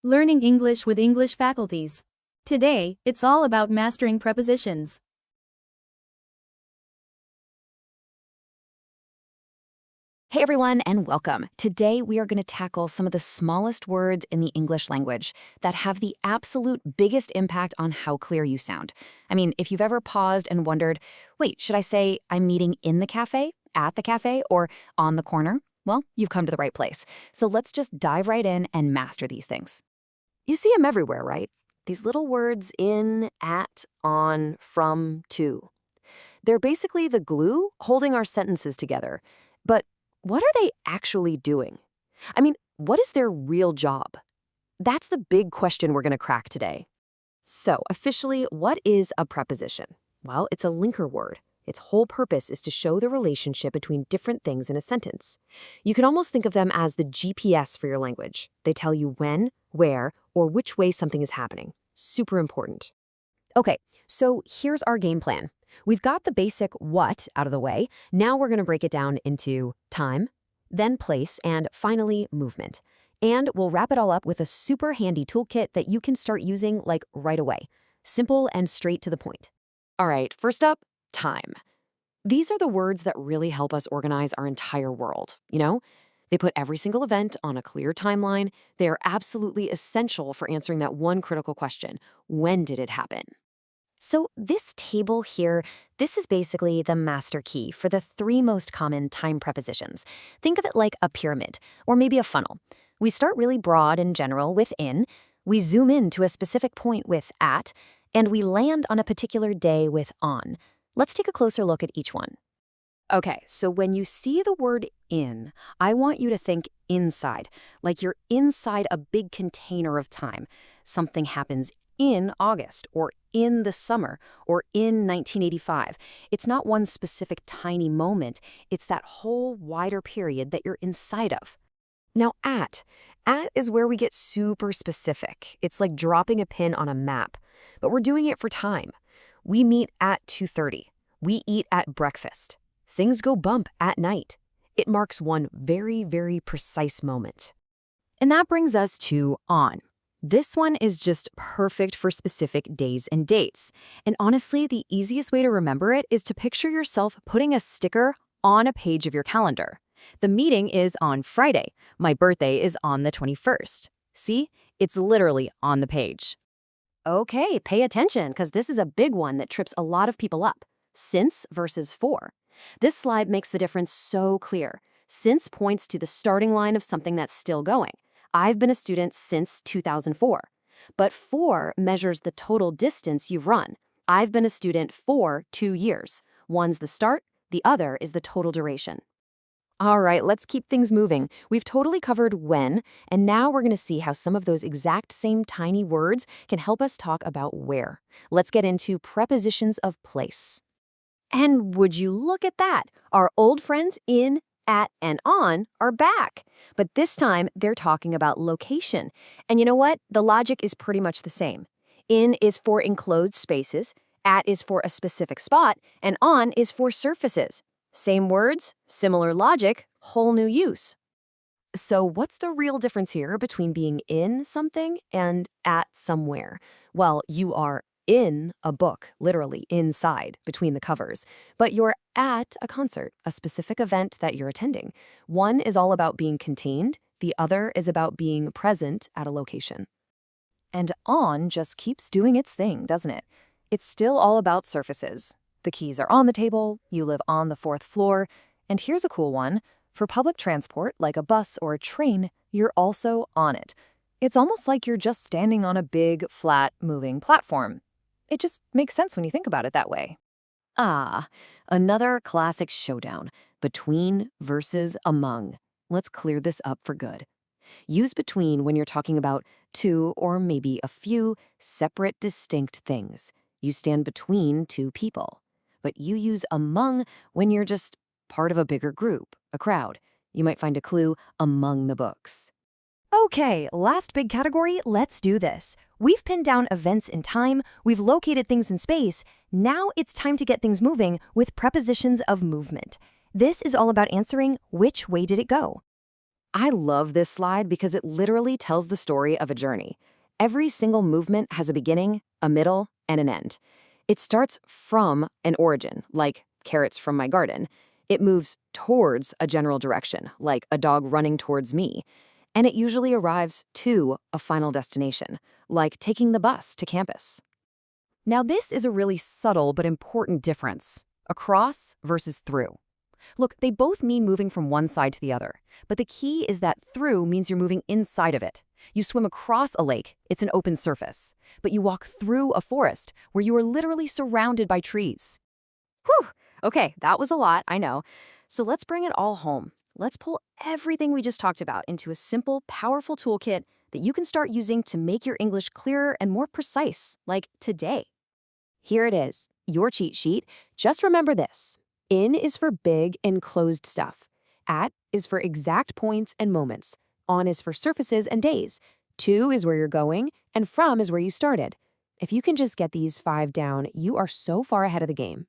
Learning English with English faculties. Today, it's all about mastering prepositions. Hey everyone, and welcome. Today we are going to tackle some of the smallest words in the English language that have the absolute biggest impact on how clear you sound. I mean, if you've ever paused and wondered, wait, should I say I'm meeting in the cafe, at the cafe, or on the corner? Well, you've come to the right place. So let's just dive right in and master these things. You see them everywhere, right? These little words in, at, on, from, to. They're basically the glue holding our sentences together. But what are they actually doing? I mean, what is their real job? That's the big question we're going to crack today. So, officially, what is a preposition? Well, it's a linker word. Its whole purpose is to show the relationship between different things in a sentence. You can almost think of them as the GPS for your language. They tell you when, where, or which way something is happening. Super important. Okay, so here's our game plan. We've got the basic what out of the way. Now we're going to break it down into time, then place, and finally movement. And we'll wrap it all up with a super handy toolkit that you can start using like right away. Simple and straight to the point. All right, first up, time. These are the words that really help us organize our entire world, you know? They put every single event on a clear timeline. They are absolutely essential for answering that one critical question: when did it happen? So this table here, this is basically the master key for the 3 most common time prepositions. Think of it like a pyramid, or maybe a funnel. We start really broad and general with in, we zoom in to a specific point with at, and we land on a particular day with on. Let's take a closer look at each one. Okay, so when you see the word in, I want you to think inside, like you're inside a big container of time. Something happens in August, or in the summer, or in 1985. It's not one specific tiny moment, it's that whole wider period that you're inside of. Now at is where we get super specific. It's like dropping a pin on a map, but we're doing it for time. We meet at 2:30. We eat at breakfast. Things go bump at night. It marks one very, very precise moment. And that brings us to on. This one is just perfect for specific days and dates. And honestly, the easiest way to remember it is to picture yourself putting a sticker on a page of your calendar. The meeting is on Friday. My birthday is on the 21st. See? It's literally on the page. Okay, pay attention, because this is a big one that trips a lot of people up. Since versus for. This slide makes the difference so clear. Since points to the starting line of something that's still going. I've been a student since 2004. But for measures the total distance you've run. I've been a student for 2 years. One's the start, the other is the total duration. All right, let's keep things moving. We've totally covered when, and now we're going to see how some of those exact same tiny words can help us talk about where. Let's get into prepositions of place. And would you look at that? Our old friends in, at, and on are back. But this time, they're talking about location. And you know what? The logic is pretty much the same. In is for enclosed spaces, at is for a specific spot, and on is for surfaces. Same words, similar logic, whole new use. So what's the real difference here between being in something and at somewhere? Well, you are in a book, literally inside, between the covers. But you're at a concert, a specific event that you're attending. One is all about being contained, the other is about being present at a location. And on just keeps doing its thing, doesn't it? It's still all about surfaces. The keys are on the table, you live on the 4th floor, and here's a cool one. For public transport, like a bus or a train, you're also on it. It's almost like you're just standing on a big, flat, moving platform. It just makes sense when you think about it that way. Ah, another classic showdown. Between versus among. Let's clear this up for good. Use between when you're talking about two or maybe a few separate, distinct things. You stand between two people. But you use among when you're just part of a bigger group, a crowd. You might find a clue among the books. Okay, last big category, let's do this. We've pinned down events in time, we've located things in space. Now it's time to get things moving with prepositions of movement. This is all about answering which way did it go. I love this slide because it literally tells the story of a journey. Every single movement has a beginning, a middle, and an end. It starts from an origin, like carrots from my garden. It moves towards a general direction, like a dog running towards me. And it usually arrives to a final destination, like taking the bus to campus. Now, this is a really subtle but important difference: across versus through. Look, they both mean moving from one side to the other, but the key is that through means you're moving inside of it. You swim across a lake, it's an open surface, but you walk through a forest where you are literally surrounded by trees. Whew! Okay, that was a lot, I know. So let's bring it all home. Let's pull everything we just talked about into a simple, powerful toolkit that you can start using to make your English clearer and more precise, like today. Here it is, your cheat sheet. Just remember this. In is for big, enclosed stuff. At is for exact points and moments. On is for surfaces and days. To is where you're going, and from is where you started. If you can just get these 5 down, you are so far ahead of the game.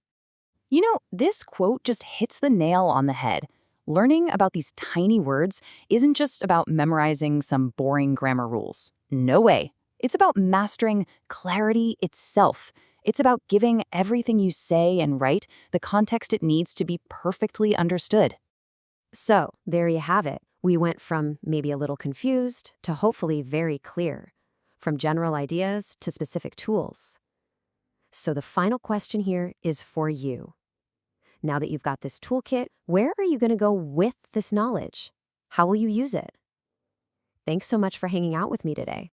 You know, this quote just hits the nail on the head. Learning about these tiny words isn't just about memorizing some boring grammar rules. No way. It's about mastering clarity itself. It's about giving everything you say and write the context it needs to be perfectly understood. So, there you have it. We went from maybe a little confused to hopefully very clear, from general ideas to specific tools. So the final question here is for you. Now that you've got this toolkit, where are you going to go with this knowledge? How will you use it? Thanks so much for hanging out with me today.